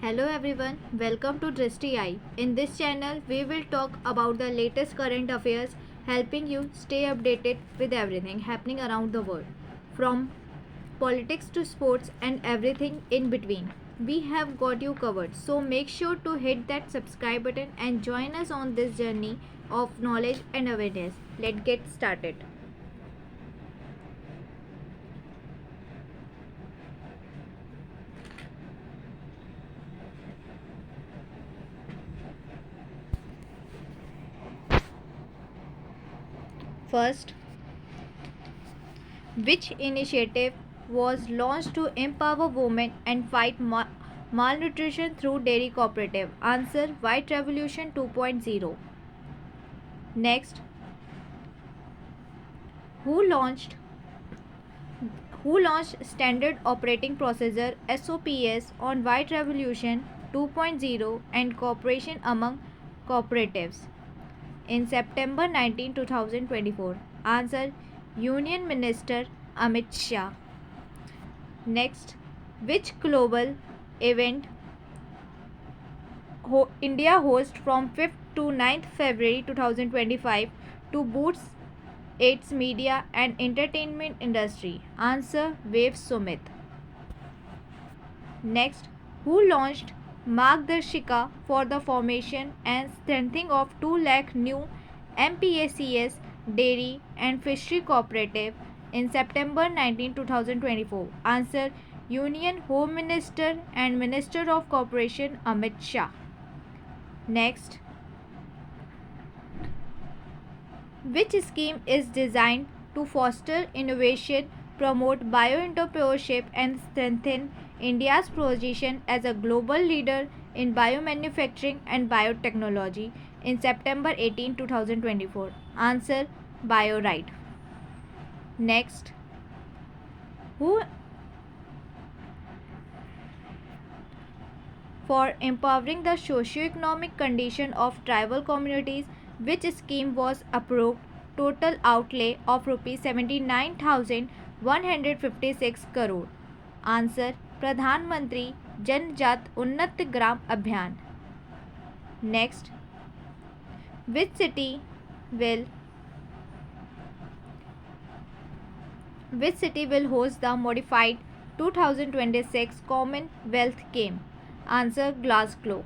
Hello everyone, welcome to Drishti Eye. In this channel, we will talk about the latest current affairs, helping you stay updated with everything happening around the world, from politics to sports and everything in between. We have got you covered, so make sure to hit that subscribe button and join us on this journey of knowledge and awareness. Let's get started. First, which initiative was launched to empower women and fight malnutrition through dairy cooperative? Answer: White Revolution 2.0. Next, who launched Standard Operating Procedure SOPS on White Revolution 2.0 and cooperation among cooperatives in September 2024? Answer: Union Minister Amit Shah. Next, which global event India hosts from 5th to 9th February 2025 to boost its media and entertainment industry? Answer: Wave Summit. Next, who launched Margdarshika for the formation and strengthening of 2 lakh new MPACS dairy and fishery cooperative in September 19, 2024? Answer: Union Home Minister and Minister of Cooperation Amit Shah. Next, which scheme is designed to foster innovation, promote bioentrepreneurship, and strengthen India's position as a global leader in biomanufacturing and biotechnology in September 18, 2024? Answer: BioRide. Next, who for empowering the socio-economic condition of tribal communities, which scheme was approved? Total outlay of rupees 79,156 crore. Answer: Pradhan Mantri Janjat Unnat Gram Abhiyan. Next, which city will host the modified 2026 Commonwealth Games? Answer: Glasgow.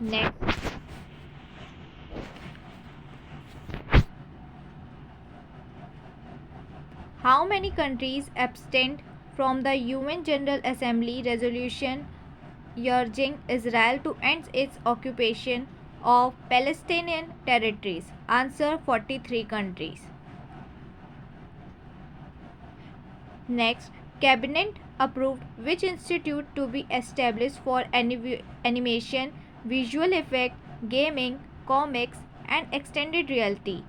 Next, how many countries abstained from the UN General Assembly resolution urging Israel to end its occupation of Palestinian territories? Answer: 43 countries. Next, Cabinet approved which institute to be established for animation, visual effect, gaming, comics, and extended reality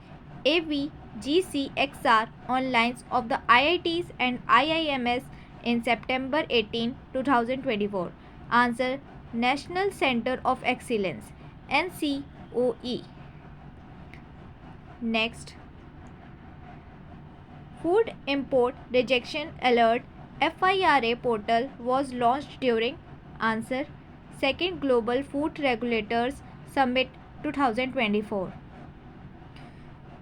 (AVGCXR) on lines of the IITs and IIMs in September 18, 2024? Answer: National Center of Excellence NCOE. Next, Food Import Rejection Alert FIRA portal was launched during? Answer: Second Global Food Regulators Summit 2024.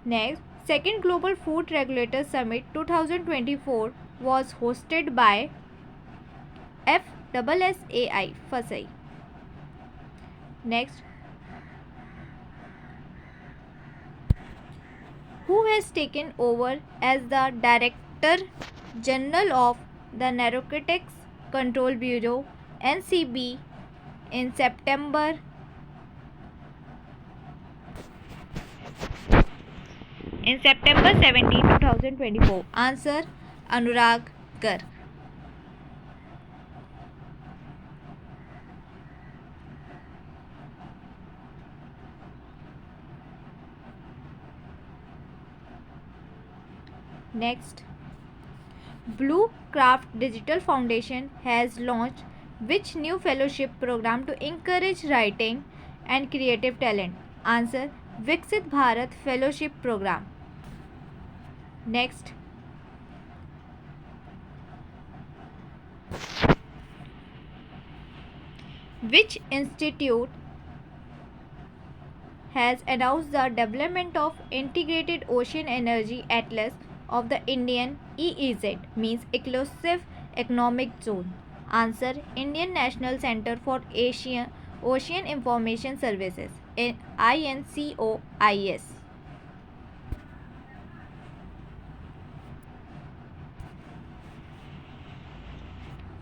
Next, Second Global Food Regulators Summit 2024 was hosted by FSSAI FSAI. Next, who has taken over as the Director General of the Narcotics Control Bureau NCB in September 17, 2024? Answer: Anurag Garg. Next, Blue Craft Digital Foundation has launched which new fellowship program to encourage writing and creative talent? Answer: Viksit Bharat Fellowship Program. Next, Which institute has announced the development of Integrated Ocean Energy Atlas of the Indian EEZ, means Exclusive Economic Zone? Answer: Indian National Centre for Ocean Information Services, INCOIS.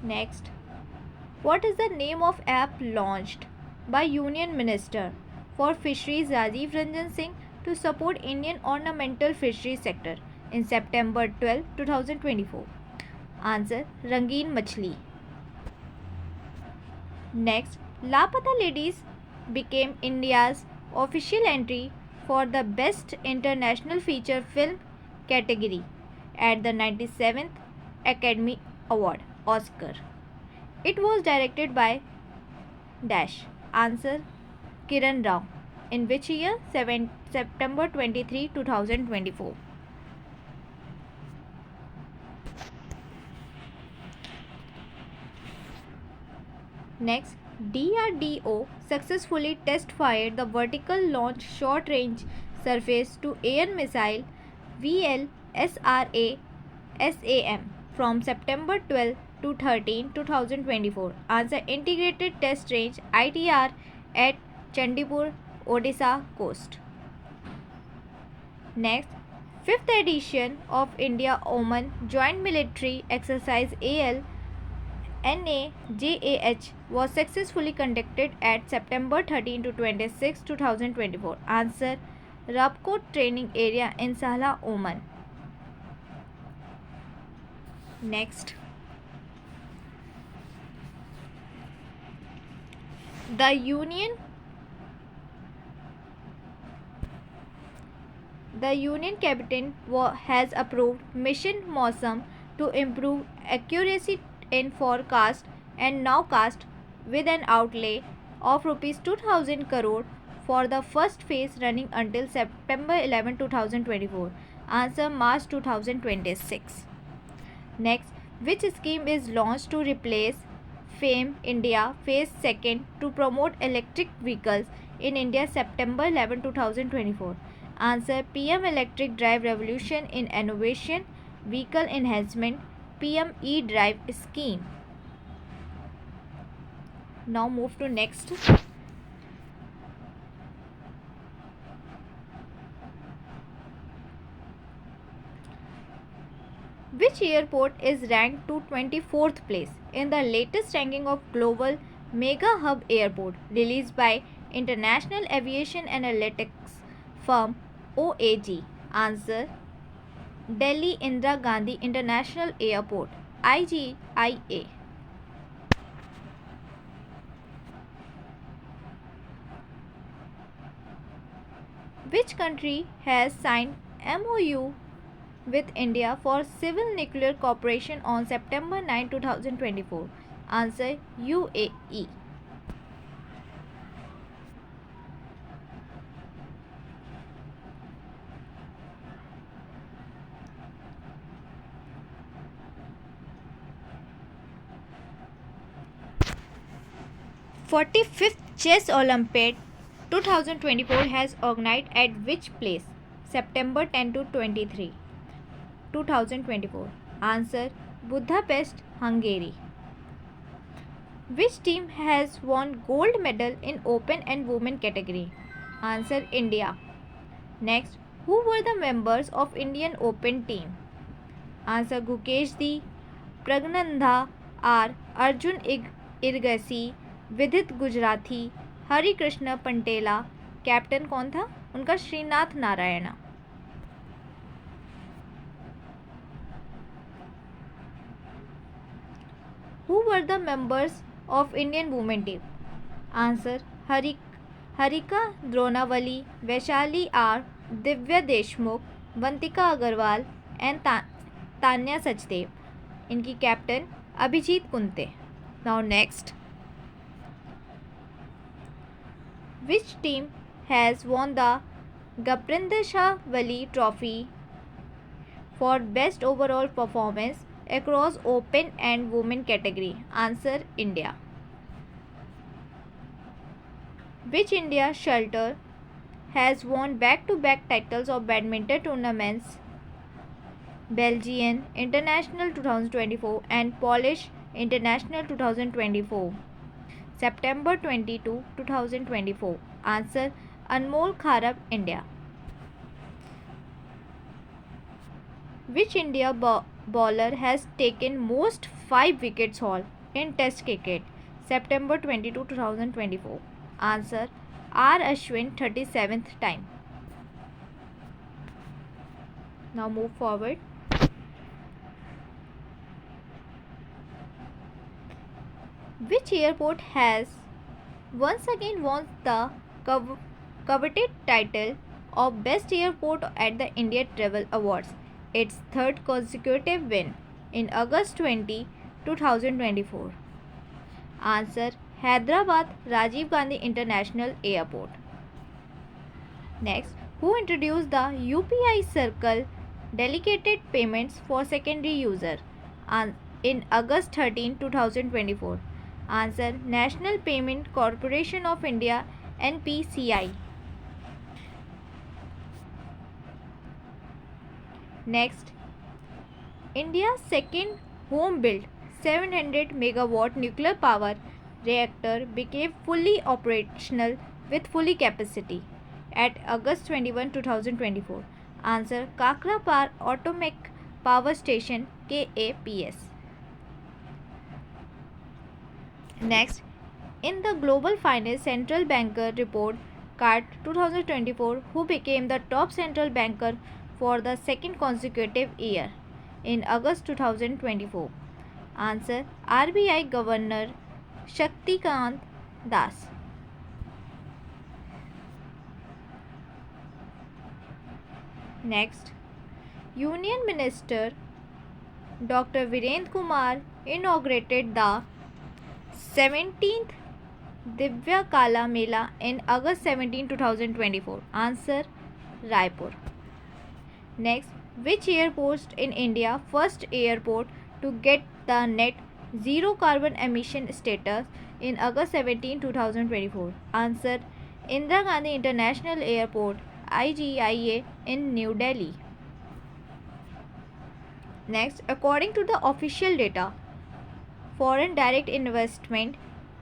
Next, what is the name of app launched by Union Minister for Fisheries Rajiv Ranjan Singh to support Indian ornamental fisheries sector in September 12, 2024? Answer: Rangeen Machli. Next, Lapata Ladies became India's official entry for the Best International Feature Film category at the 97th Academy Award Oscar. It was directed by Dash. Answer: Kiran Rao. In which year? September 23, 2024. Next, DRDO successfully test fired the vertical launch short range surface to air missile VLSRA SAM from September 12 to 13, 2024. Answer: Integrated Test Range ITR at Chandipur, Odisha coast. Next, 5th edition of India-Oman Joint Military Exercise NAJAH was successfully conducted at September 13 to 26, 2024. Answer: Rabkot Training Area in Sahla, Oman. Next, the Union Cabinet has approved Mission Mausam to improve accuracy in forecast and nowcast with an outlay of Rs 2000 crore for the first phase running until September 11, 2024. Answer: March 2026. Next, which scheme is launched to replace FAME India Phase 2 to promote electric vehicles in India September 11, 2024? Answer: PM Electric Drive Revolution in Innovation, Vehicle Enhancement, PM E-Drive Scheme. Now move to next. Which airport is ranked to 24th place in the latest ranking of Global Mega Hub Airport released by International Aviation Analytics firm OAG? Answer: Delhi Indira Gandhi International Airport, IGIA. Which country has signed MOU with India for civil nuclear cooperation on September 9, 2024? Answer: UAE. "45th Chess Olympiad 2024 has organized at which place? September 10 to 23, 2024. Answer: Budapest, Hungary. Which team has won gold medal in Open and Women category? Answer: India. Next, who were the members of Indian Open team? Answer: Gukesh D, Pragnanda R, Arjun Irgasi, Vidit Gujrathi, Hari Krishna Pentala. Captain कौन था उनका? Srinath Narayanan. Who were the members of Indian women team? Answer: Harika Dronawali, Vaishali R, Divya Deshmukh, Vantika Agarwal and Tanya Sachdev. इनकी captain Abhijit कुंते. Now next, which team has won the Gaprinder Shah Wali Trophy for best overall performance across open and women category? Answer India. Which India shuttle has won back-to-back titles of badminton tournaments? Belgian International 2024 and Polish International 2024. September 22, 2024. Answer Anmol Kharab, India. Which India bowler has taken most 5 wickets haul in Test cricket? September 22, 2024. Answer R. Ashwin, 37th time. Now move forward. Which airport has once again won the coveted title of Best Airport at the India Travel Awards, its third consecutive win, in August 20, 2024? Answer Hyderabad Rajiv Gandhi International Airport. Next, who introduced the UPI Circle delegated payments for secondary user in August 13, 2024? Answer National Payment Corporation of India, NPCI. Next, India's second home-built 700 megawatt nuclear power reactor became fully operational with full capacity at August 21, 2024. Answer Kakrapar Atomic Power Station, KAPS. Next, in the Global Finance Central Banker Report Card 2024, who became the top central banker for the second consecutive year in August 2024? Answer RBI Governor Shaktikant Das. Next, Union Minister Dr. Virendra Kumar inaugurated the 17th Divya Kala Mela in August 17, 2024. Answer Raipur. Next, which airport in India first airport to get the net zero carbon emission status in August 17, 2024? Answer Indira Gandhi International Airport, IGIA, in New Delhi. Next, according to the official data, foreign direct investment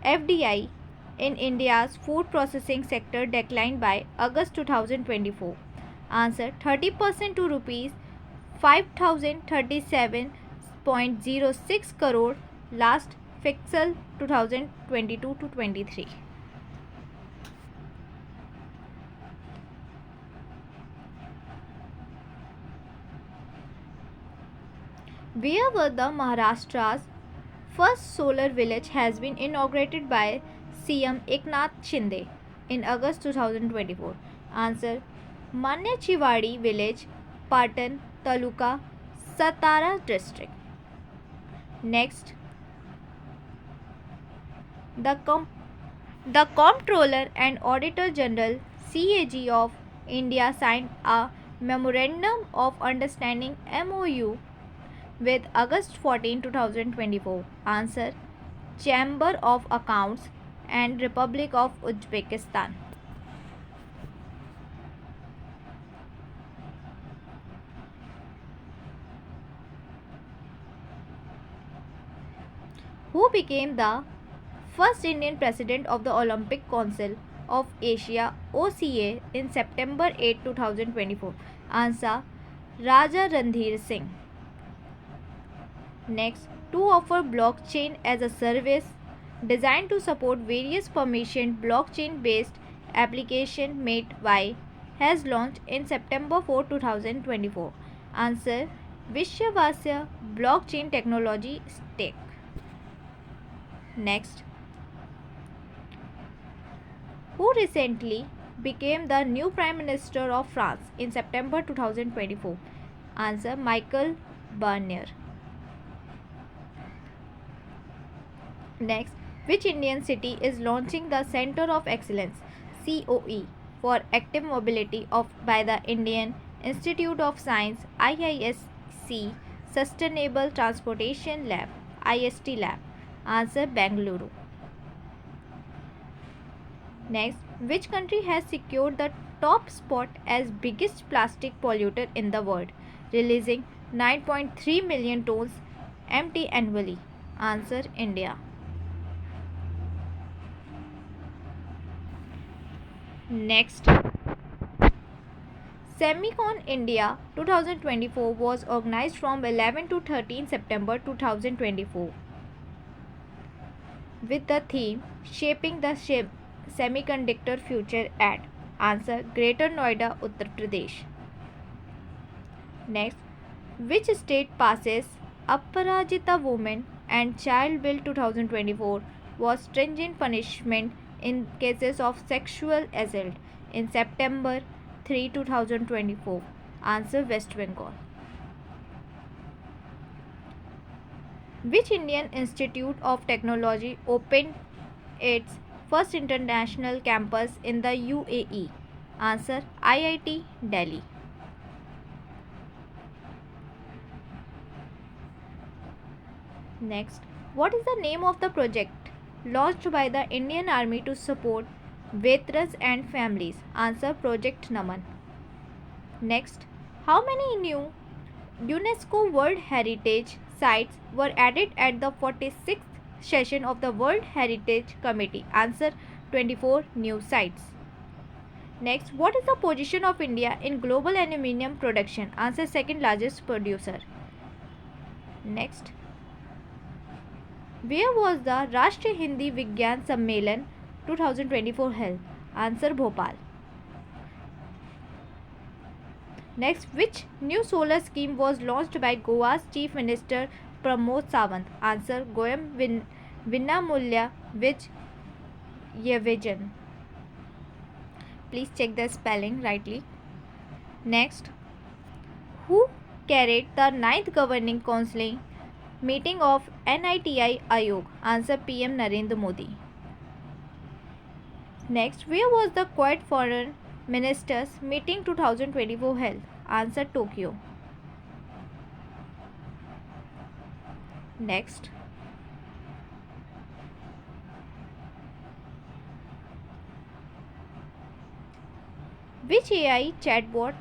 FDI in India's food processing sector declined by August 2024. Answer 30% to rupees 5037.06 crore last fiscal 2022 to 23. Where were the Maharashtra's first solar village has been inaugurated by CM Eknath Shinde in August 2024? Answer Manya Chiwadi village, Patan Taluka, Satara district. Next, the Comptroller and Auditor General CAG of India signed a Memorandum of Understanding MOU with August 14, 2024. Answer Chamber of Accounts and Republic of Uzbekistan. Who became the first Indian president of the Olympic Council of Asia OCA in September 8, 2024? Answer Raja Randhir Singh. Next, to offer blockchain as a service designed to support various permissioned blockchain based application MateY has launched in September 4, 2024. Answer Vishwasya Blockchain Technology Stack. Next, who recently became the new Prime Minister of France in September 2024? Answer Michael Barnier. Next, which Indian city is launching the Center of Excellence COE for Active Mobility by the Indian Institute of Science IISc Sustainable Transportation Lab, IST Lab. Answer Bengaluru. Next, which country has secured the top spot as biggest plastic polluter in the world, releasing 9.3 million tons empty annually? Answer India. Next, Semicon India 2024 was organized from 11 to 13 September 2024 with the theme Shaping the Semiconductor Future at Answer Greater Noida, Uttar Pradesh. Next, which state passes Aparajita Women and Child Bill 2024 was stringent punishment in cases of sexual assault in September 3, 2024? Answer West Bengal. Which Indian Institute of Technology opened its first international campus in the UAE? Answer IIT Delhi. Next, what is the name of the project launched by the Indian Army to support veterans and families? Answer Project Naman. Next, how many new UNESCO World Heritage sites were added at the 46th session of the World Heritage Committee? Answer 24 new sites. Next, what is the position of India in global aluminium production? Answer second largest producer. Next, where was the Rashtriya Hindi Vigyan Sammelan 2024 held? Answer Bhopal. Next, which new solar scheme was launched by Goa's Chief Minister Pramod Sawant? Answer Goyam Vinamulya Vij Yoजना. Please check the spelling rightly. Next, who carried the 9th Governing Council meeting of NITI Ayog? Answer PM Narendra Modi. Next, where was the Quad Foreign Ministers meeting 2024 held? Answer Tokyo. Next, which AI chatbot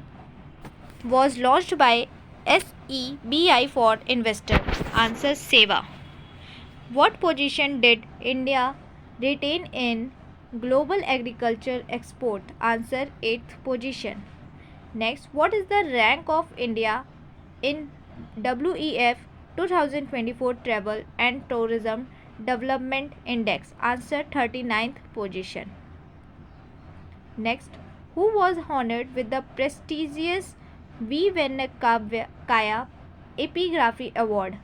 was launched by SEBI for investors? Answer Seva. What position did India retain in global agriculture export? Answer 8th position. Next, what is the rank of India in WEF 2024 Travel and Tourism Development Index? Answer 39th position. Next, who was honored with the prestigious V. Venkaya Epigraphy Award?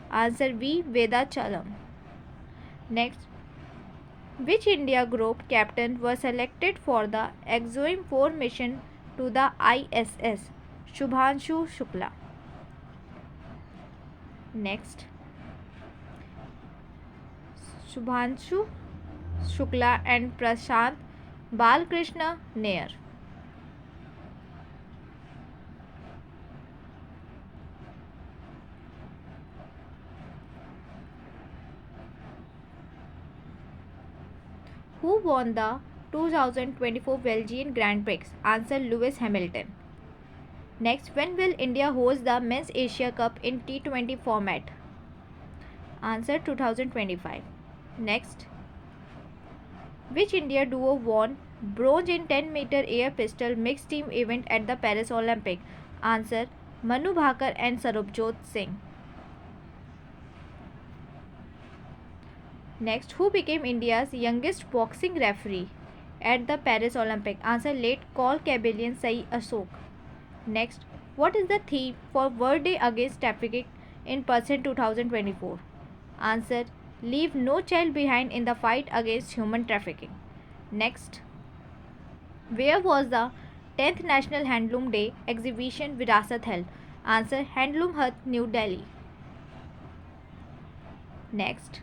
Answer V. Vedachalam. Next, which India group captain was selected for the EXIM 4 mission to the ISS? Shubhanshu Shukla. Next, Shubhanshu Shukla and Prashant Balkrishna Nair. Who won the 2024 Belgian Grand Prix? Answer Lewis Hamilton. Next, when will India host the Men's Asia Cup in T20 format? Answer 2025. Next, which India duo won bronze in 10-meter air pistol mixed team event at the Paris Olympic? Answer Manu Bhakar and Sarabjot Singh. Next, who became India's youngest boxing referee at the Paris Olympic? Answer late Col Cabellian Sai Ashok. Next, what is the theme for World Day Against Trafficking in Person 2024? Answer Leave no child behind in the fight against human trafficking. Next, where was the 10th National Handloom Day exhibition Virasat held? Answer Handloom Hut, New Delhi. Next,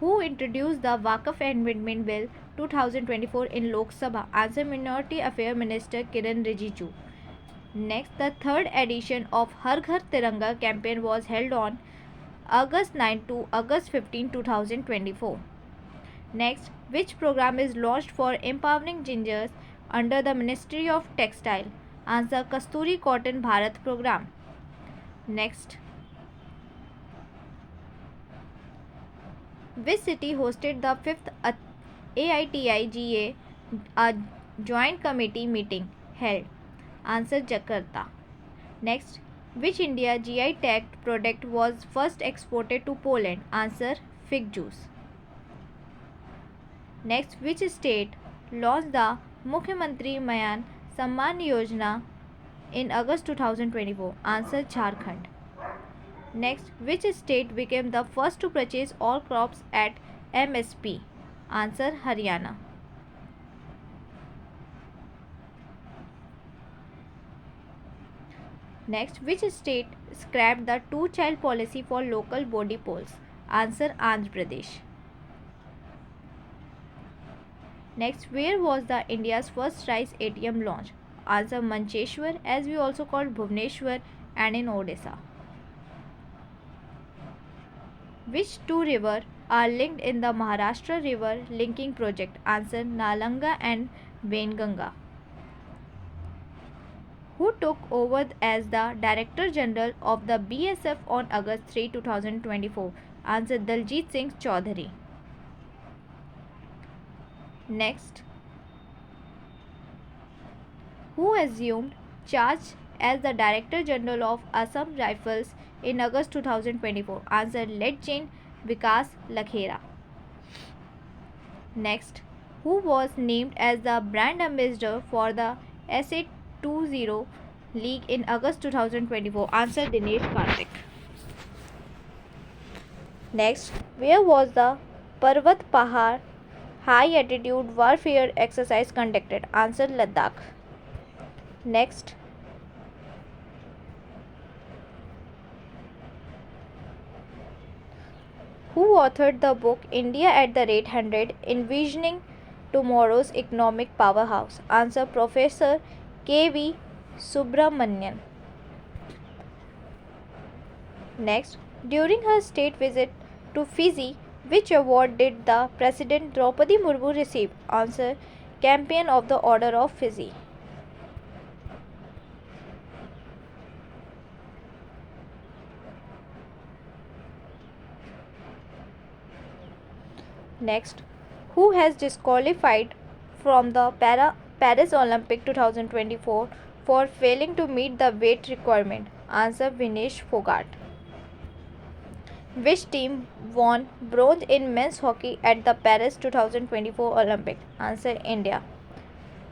who introduced the Waqf Amendment Bill 2024 in Lok Sabha? Answer Minority Affairs Minister Kiran Rijiju. Next, the third edition of Har Ghar Tiranga campaign was held on August 9 to August 15, 2024. Next, which program is launched for empowering gingers under the Ministry of Textile? Answer, Kasturi Cotton Bharat program. Next, which city hosted the 5th AITIGA a joint committee meeting held? Answer, Jakarta. Next, which India GI tagged product was first exported to Poland? Answer, fig juice. Next, which state launched the Mukhyamantri Mayan Samman Yojana in August 2024? Answer, Jharkhand. Next, which state became the first to purchase all crops at MSP? Answer, Haryana. Next, which state scrapped the two-child policy for local body polls? Answer, Andhra Pradesh. Next, where was the India's first rice ATM launch? Answer, Mancheshwar, as we also call Bhubaneswar, and in Odisha. Which two rivers are linked in the Maharashtra River Linking Project? Answer, Nalanga and Wainganga. Who took over as the Director General of the BSF on August 3, 2024? Answer, Daljit Singh Chaudhary. Next, who assumed charge as the Director General of Assam Rifles in August 2024? Answer, Lieutenant Vikas Lakhera. Next, who was named as the brand ambassador for the SA20 League in August 2024? Answer, Dinesh Karthik. Next, where was the Parvat Pahar high altitude warfare exercise conducted? Answer, Ladakh. Next, who authored the book India at the Rate 100 Envisioning Tomorrow's Economic Powerhouse? Answer, Professor K.V. Subramanian. Next, during her state visit to Fiji, which award did the President Draupadi Murmu receive? Answer, Champion of the Order of Fiji. Next, who has disqualified from the Paris Olympic 2024 for failing to meet the weight requirement? Answer, Vinesh Fogart. Which team won bronze in men's hockey at the Paris 2024 Olympic? Answer, India.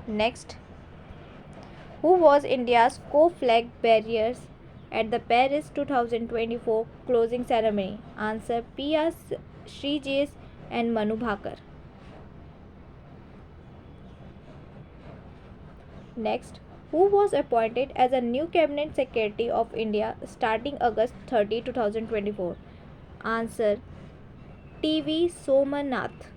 Next, who was India's co-flag bearers at the Paris 2024 closing ceremony? Answer, P.R. Srijesh and Manu Bhakar. Next, who was appointed as a new Cabinet Secretary of India starting August 30, 2024? Answer, T.V. Somanath.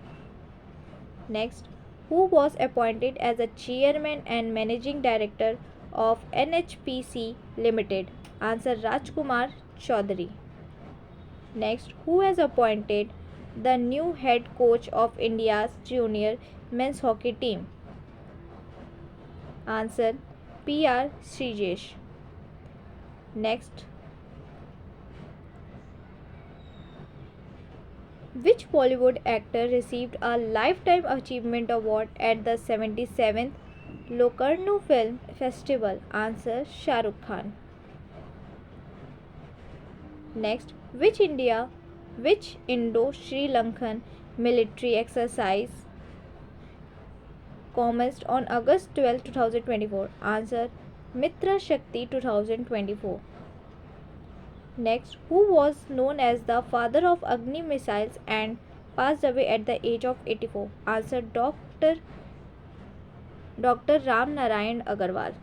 Next, who was appointed as a Chairman and Managing Director of NHPC Limited? Answer, Rajkumar Chaudhary. Next, who has appointed the new head coach of India's junior men's hockey team? Answer, P.R. Srijesh. Next, which Bollywood actor received a Lifetime Achievement Award at the 77th Locarno Film Festival? Answer, Shah Rukh Khan. Next, which Indo-Sri Lankan military exercise commenced on August 12, 2024? Answer, Mitra Shakti 2024. Next, who was known as the father of Agni missiles and passed away at the age of 84? Answer, Dr. Ram Narayan Agarwal.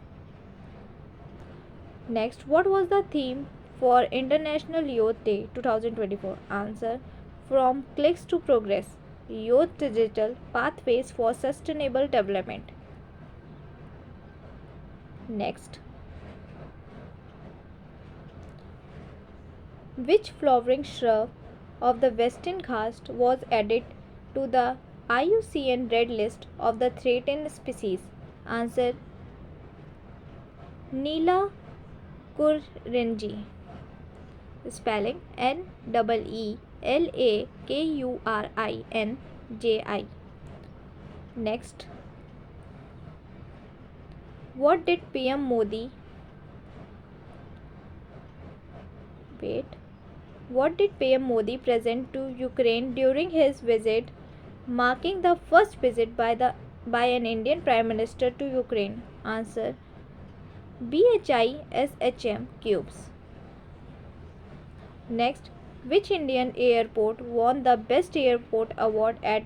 Next, what was the theme for International Youth Day 2024? Answer, From Clicks to Progress, Youth Digital Pathways for Sustainable Development. Next, Which flowering shrub of the Western Ghats was added to the IUCN Red List of the threatened species? Answer: Neela Kurinji. Spelling: Neelakurinji. Next, what did PM Modi wait? What did PM Modi present to Ukraine during his visit, marking the first visit by an Indian Prime Minister to Ukraine? Answer: BHISHM cubes. Next, which Indian airport won the Best Airport Award at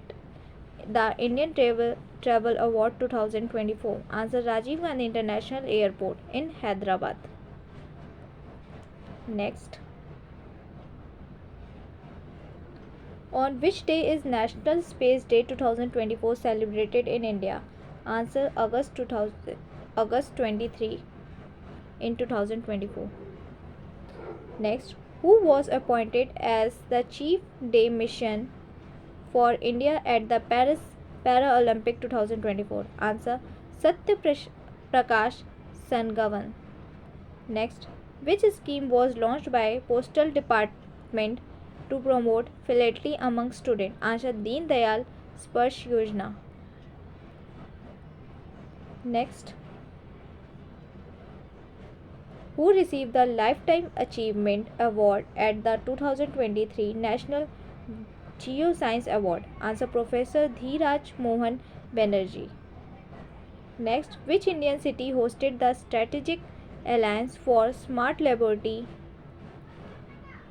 the Indian Travel Award 2024? Answer: Rajiv Gandhi International Airport in Hyderabad. Next, on which day is National Space Day 2024 celebrated in India? Answer: August 23 in 2024. Next, who was appointed as the Chief de Mission for India at the Paris Paralympic 2024? Answer: Satya Prakash Sangavan. Next, which scheme was launched by Postal Department to promote philately among students? Answer: Deen Dayal Sparsh Yojana. Next, who received the Lifetime Achievement Award at the 2023 National Geoscience Award? Answer: Professor Dheeraj Mohan Banerjee. Next, which Indian city hosted the Strategic Alliance for Smart Laboratory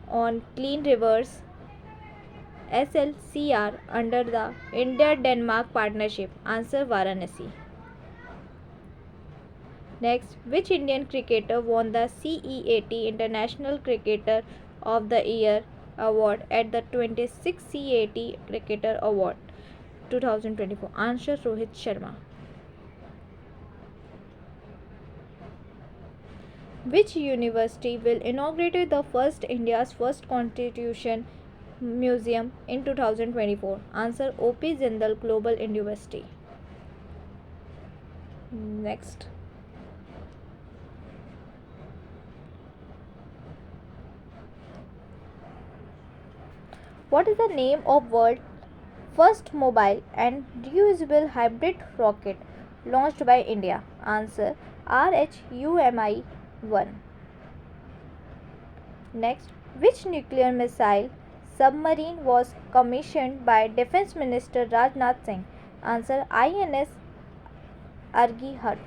on Clean Rivers SLCR under the India-Denmark Partnership? Answer: Varanasi. Next, which Indian cricketer won the CEAT International Cricketer of the Year award at the 26th CEAT Cricketer Award 2024? Answer: Rohit Sharma. Which university will inaugurate the first India's first Constitution Museum in 2024? Answer: OP Jindal Global University. Next, what is the name of world's first mobile and reusable hybrid rocket launched by India? Answer: RHUMI-1. Next, which nuclear missile submarine was commissioned by Defence Minister Rajnath Singh? Answer: INS Argyhat.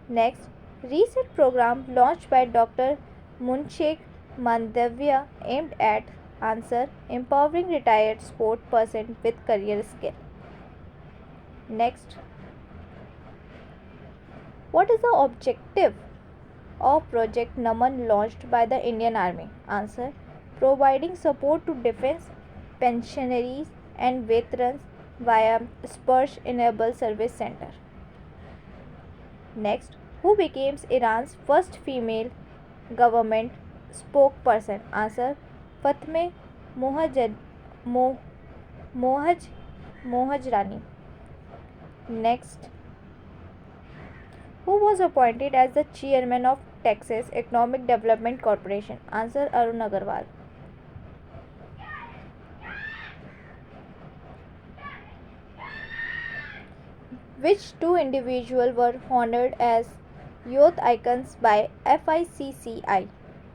Next, recent program launched by Dr. Munshek Mandavya aimed at? Answer: empowering retired sport person with career skill. Next, what is the objective of Project Naman launched by the Indian Army? Answer: providing support to defense pensionaries and veterans via Sparsh Enable Service Center. Next, who became Iran's first female government spokesperson? Answer: Fatmeh Mohajrani. Next, who was appointed as the chairman of Texas Economic Development Corporation? Answer: Arun Agarwal. Which two individuals were honored as youth icons by FICCI?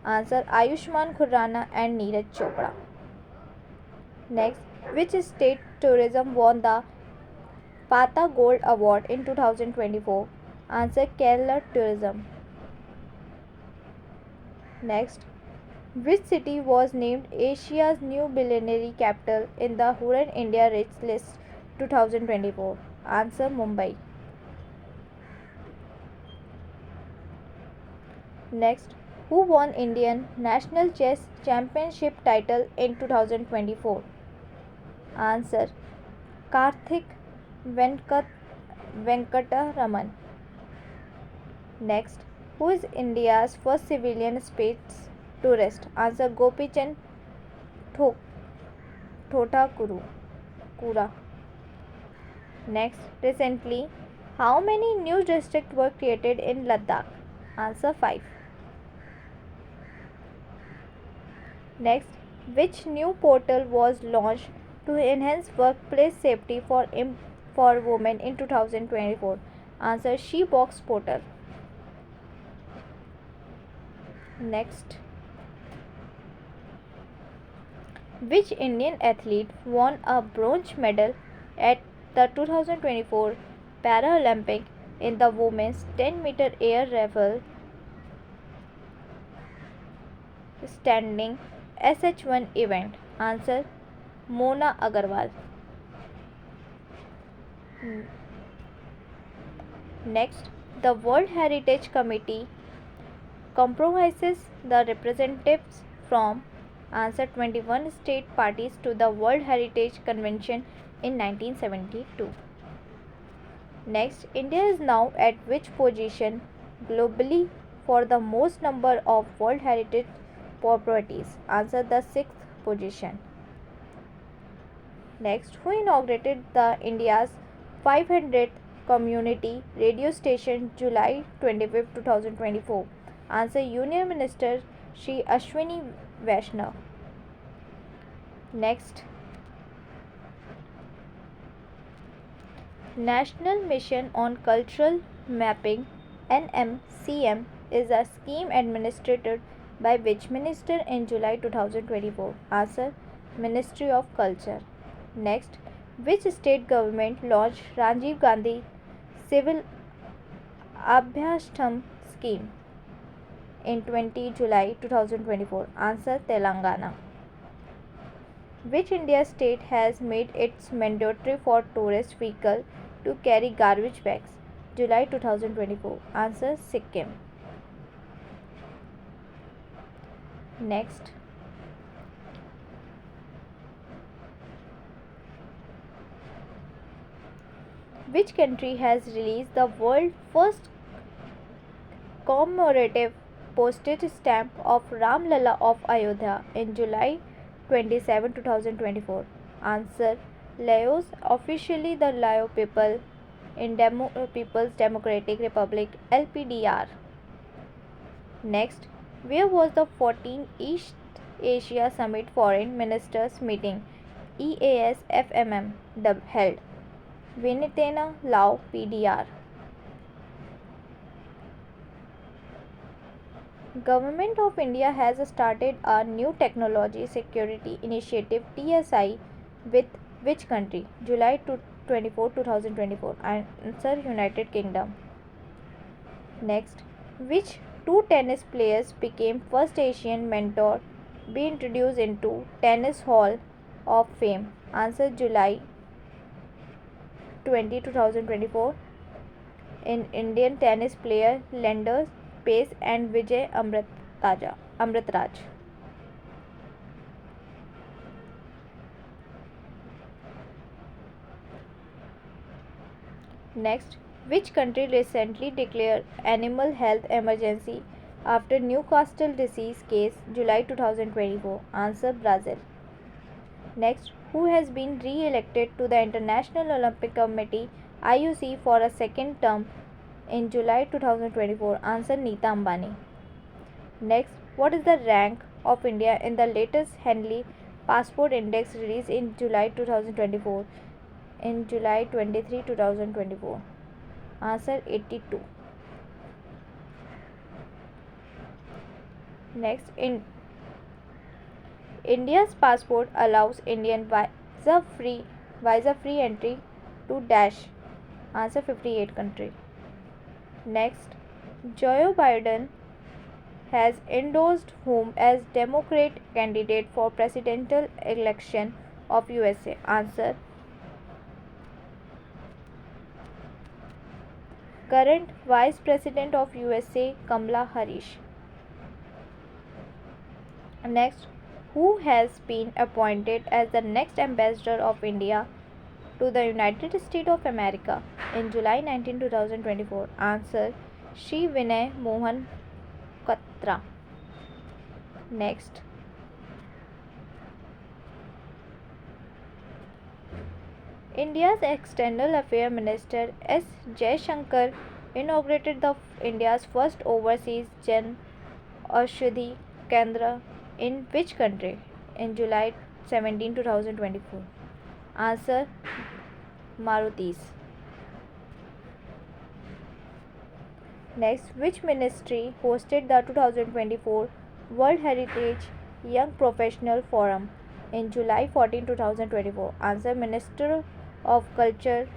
Answer: Ayushman Khurrana and Neeraj Chopra. Next, which state tourism won the Pata Gold Award in 2024? Answer: Kerala Tourism. Next, which city was named Asia's new billionaire capital in the Hurun India Rich List 2024? Answer: Mumbai. Next, who won Indian National Chess Championship title in 2024? Answer: Karthik Venkataraman. Next, who is India's first civilian space tourist? Answer Gopi Chand Thotakuru. Kura. Next, recently, how many new districts were created in Ladakh? Answer 5. Next, which new portal was launched to enhance workplace safety for women in 2024? Answer She-Box portal. Next, which Indian athlete won a bronze medal at the 2024 Paralympic in the women's 10-meter air rifle standing SH1 event? Answer Mona Agarwal. Next, the World Heritage Committee comprises the representatives from answer 21 state parties to the World Heritage Convention in 1972. Next, India is now at which position globally for the most number of World Heritage properties? Answer the 6th position. Next, who inaugurated the India's 500th community radio station July 25, 2024? Answer Union Minister Shri Ashwini Vaishnaw. Next, National Mission on Cultural Mapping NMCM is a scheme administered by which minister in July 2024? Answer Ministry of Culture. Next, which state government launched Rajiv Gandhi Civil Abhyastam scheme in 20 July 2024? Answer Telangana. Which India state has made it mandatory for tourist vehicle to carry garbage bags? July 2024. Answer Sikkim. Next, which country has released the world's first commemorative postage stamp of Ram Lalla of Ayodhya in July 27, 2024? Answer Laos, officially the Lao people in People's Democratic Republic LPDR. Next, where was the 14th East Asia Summit Foreign Ministers Meeting EASFMM held? Vientiane, Laos, PDR. Government of India has started a new technology security initiative TSI with which country? July 24, 2024. Answer United Kingdom. Next, which two tennis players became first Asian mentor be introduced into Tennis Hall of Fame? Answer July 20, 2024. In Indian tennis player Leander Pace and Vijay Amritraj. Next, which country recently declared animal health emergency after Newcastle disease case July 2024? Answer Brazil. Next, who has been re-elected to the International Olympic Committee IOC for a second term in July 2024? Answer Neeta Ambani. Next, what is the rank of India in the latest Henley Passport Index released in July 2024? In July 23, 2024. Answer 82. Next, in India's passport allows Indian visa-free entry to dash. Answer 58 country. Next, Joe Biden has endorsed whom as Democrat candidate for presidential election of USA? Answer current Vice President of USA Kamala Harris. Next, who has been appointed as the next ambassador of India to the United States of America in July 19, 2024? Answer Shri Vinay Mohan Katra. Next, India's External Affairs Minister S. Jaishankar inaugurated the India's first overseas Jan Aushadhi Kendra in which country? In July 17, 2024. Answer, Marutis. Next, which ministry hosted the 2024 World Heritage Young Professional Forum in July 14, 2024? Answer, Minister of Culture,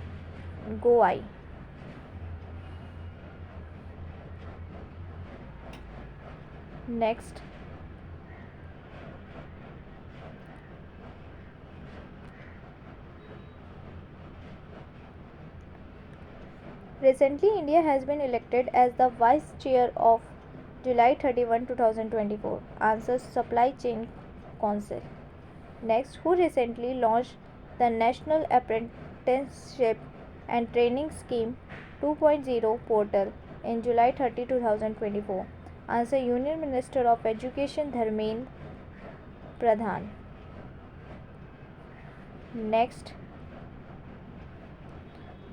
Goa. Next, recently India has been elected as the Vice Chair of July 31, 2024. Answer, Supply Chain Council. Next, who recently launched the National Apprenticeship and Training Scheme 2.0 portal in July 30, 2024? Answer, Union Minister of Education Dharmendra Pradhan. Next,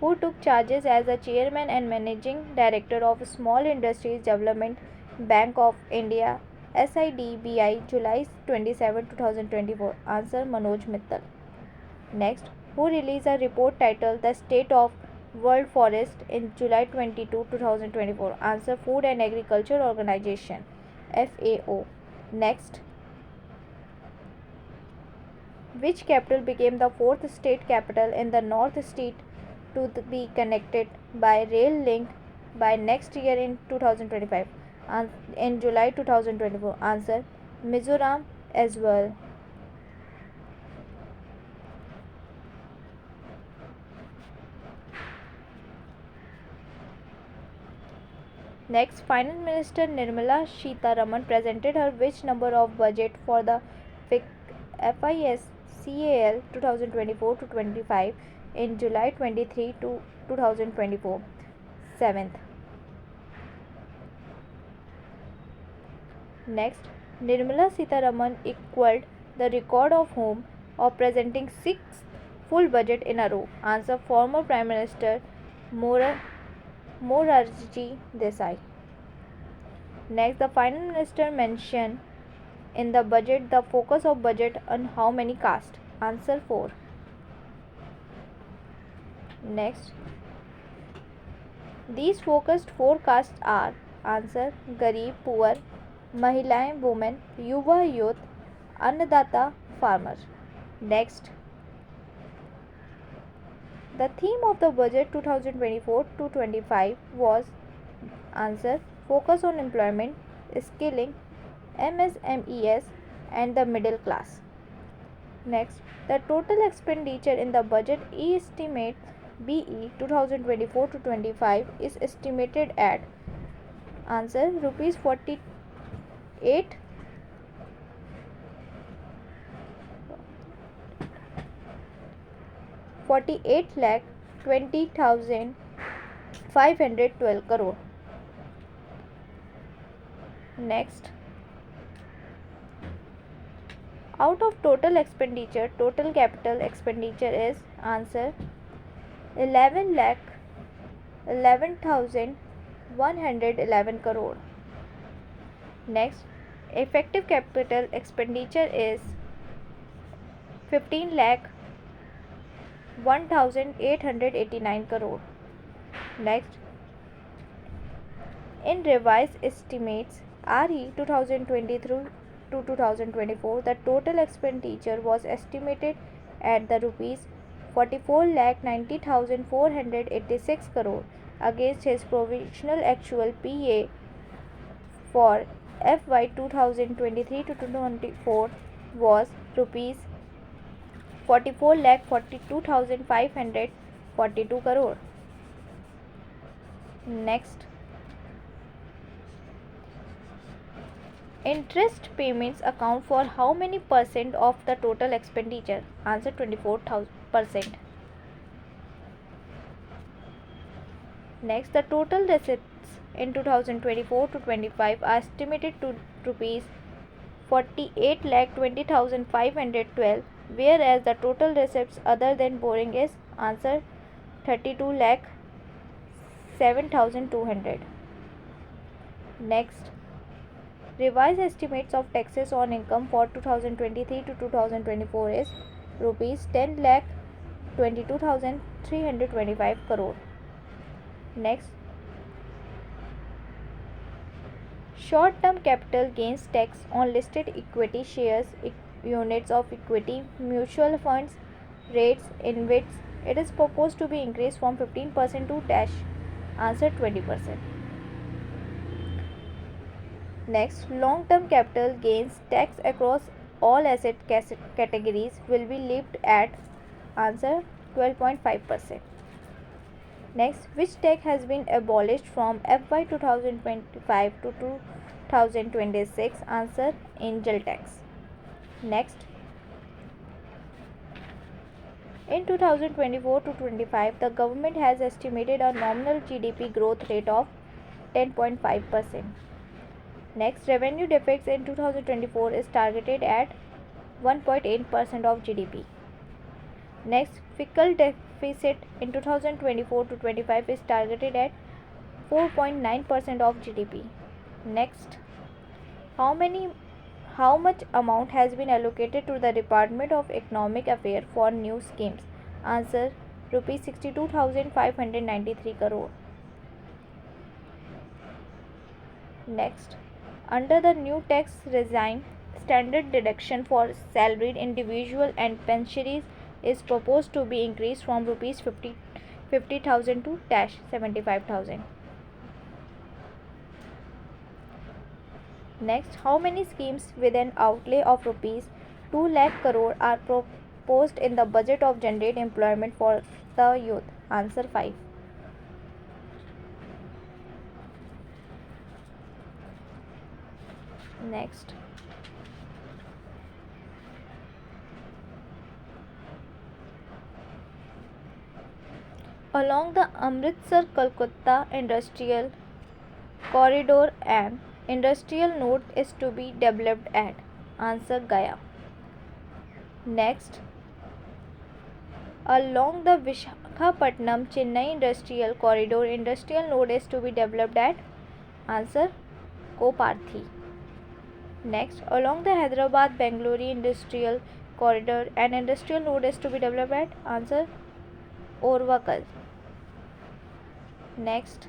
who took charges as the Chairman and Managing Director of Small Industries Development Bank of India SIDBI July 27, 2024? Answer, Manoj Mittal. Next, who released a report titled The State of World Forest in July 22, 2024? Answer, Food and Agriculture Organization FAO. Next, which capital became the fourth state capital in the Northeast to be connected by rail link by next year in 2025? In July 2024? Answer, Mizoram as well. Next, Finance Minister Nirmala Sitharaman presented her which number of budget for the FISCAL 2024 to 25 in July 23 to 2024? 7th. Next, Nirmala Sitharaman equaled the record of whom of presenting sixth full budget in a row? Answer, former Prime Minister Morarji Desai. Next, the Finance Minister mentioned in the budget the focus of budget on how many castes? Answer, 4. Next, these focused 4 castes are? Answer, Garib, poor, Mahilaएं, women, Yuva, youth, Annadata, farmer. Next, the theme of the budget 2024 to 25 was? Answer, focus on employment, skilling, MSMEs and the middle class. Next, the total expenditure in the budget estimate BE 2024 to 25 is estimated at? Answer, rupees 48 lakh 20,512 crore. Next, out of total expenditure, total capital expenditure is? Answer, 11,11,111 crore. Next, effective capital expenditure is 15 lakh 1,889 crore. Next, in revised estimates RE 2023 to 2024, the total expenditure was estimated at the rupees 44,90,486 crore against his provisional actual PA for FY 2023 to 2024 was rupees 44,42,542 crore. Next, interest payments account for how many percent of the total expenditure? Answer, 24%. Next, the total receipts in 2024 to 25 are estimated to rupees 48 lakh 20,512, whereas the total receipts other than borrowing is answer 32 lakh 7,200. Next, revised estimates of taxes on income for 2023 to 2024 is rupees 10 lakh 22,325 crore. Next, short-term capital gains tax on listed equity shares, units of equity, mutual funds, rates, InvITs. It is proposed to be increased from 15% to dash answer 20%. Next, long-term capital gains tax across all asset categories will be levied at answer 12.5%. Next, which tax has been abolished from FY 2025 to 2026? Answer, angel tax. Next, in 2024 to 25, the government has estimated a nominal GDP growth rate of 10.5%. Next, revenue deficit in 2024 is targeted at 1.8% of GDP. Next, fiscal deficit in 2024 to 25 is targeted at 4.9% of GDP. Next, how much amount has been allocated to the Department of Economic Affairs for new schemes? Answer, rupees 62,593 crore. Next, under the new tax regime, standard deduction for salaried individual and pensionees is proposed to be increased from rupees 50,000 to dash 75,000. Next, how many schemes with an outlay of rupees 2 lakh crore are proposed in the budget of generate employment for the youth? Answer, 5. Next, along the Amritsar-Kolkata industrial corridor, an industrial node is to be developed at answer, Gaya. Next, along the Visakhapatnam-Chennai industrial corridor, industrial node is to be developed at answer, Koparthi. Next, along the Hyderabad-Bengaluru industrial corridor, an industrial node is to be developed at answer, Orvakal. Next,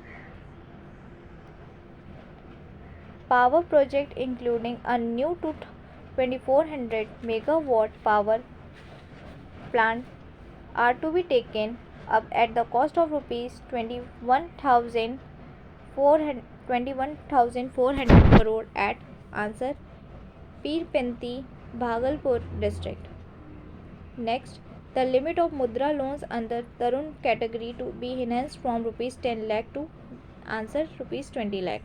power project including a new 2400 megawatt power plant are to be taken up at the cost of rupees 21,400 crore at answer, Pirpinti, Bhagalpur district. Next, the limit of Mudra loans under Tarun category to be enhanced from rupees 10 lakh to answer, rupees 20 lakh.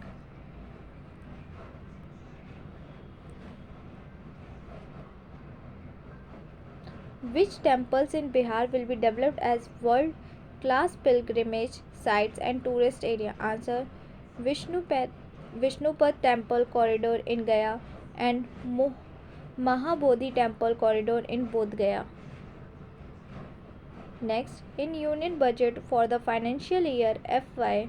Which temples in Bihar will be developed as world-class pilgrimage sites and tourist area? Answer, Vishnupad Temple Corridor in Gaya and Mahabodhi Temple Corridor in Bodh Gaya. Next, in Union Budget for the financial year FY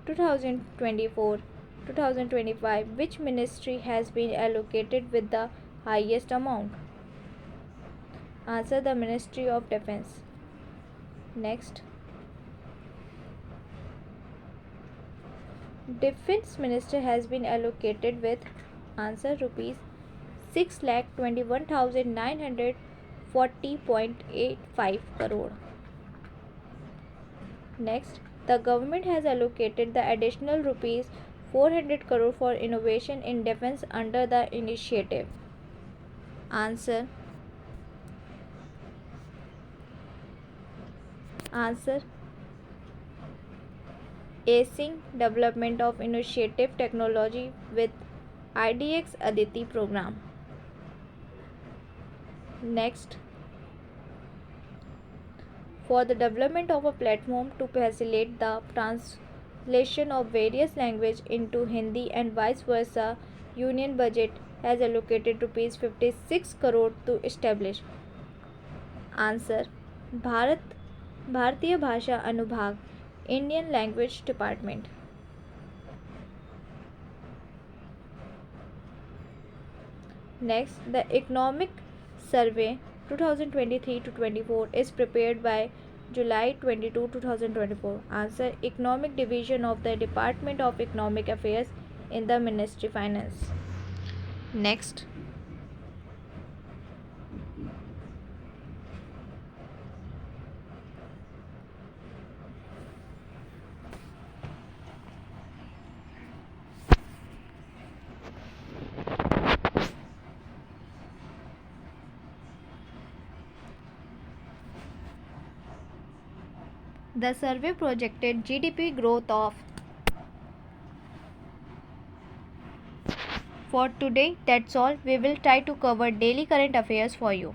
2024-2025, which ministry has been allocated with the highest amount? Answer, the Ministry of Defence. Next, Defence Minister has been allocated with answer, rupees 6,21,940.85 crore. Next, the government has allocated the additional rupees 400 crore for innovation in defence under the initiative. Answer, acing development of initiative technology with IDX Aditi program. Next, for the development of a platform to facilitate the translation of various languages into Hindi and vice versa, Union Budget has allocated rupees 56 crore to establish? Answer. Bharat Bharatiya Bhasha Anubhag, Indian Language Department. Next, the Economic Survey 2023 to 24 is prepared by July 22, 2024. Answer. Economic Division of the Department of Economic Affairs in the Ministry Finance. Next, the survey projected GDP growth of. For today, that's all. We will try to cover daily current affairs for you.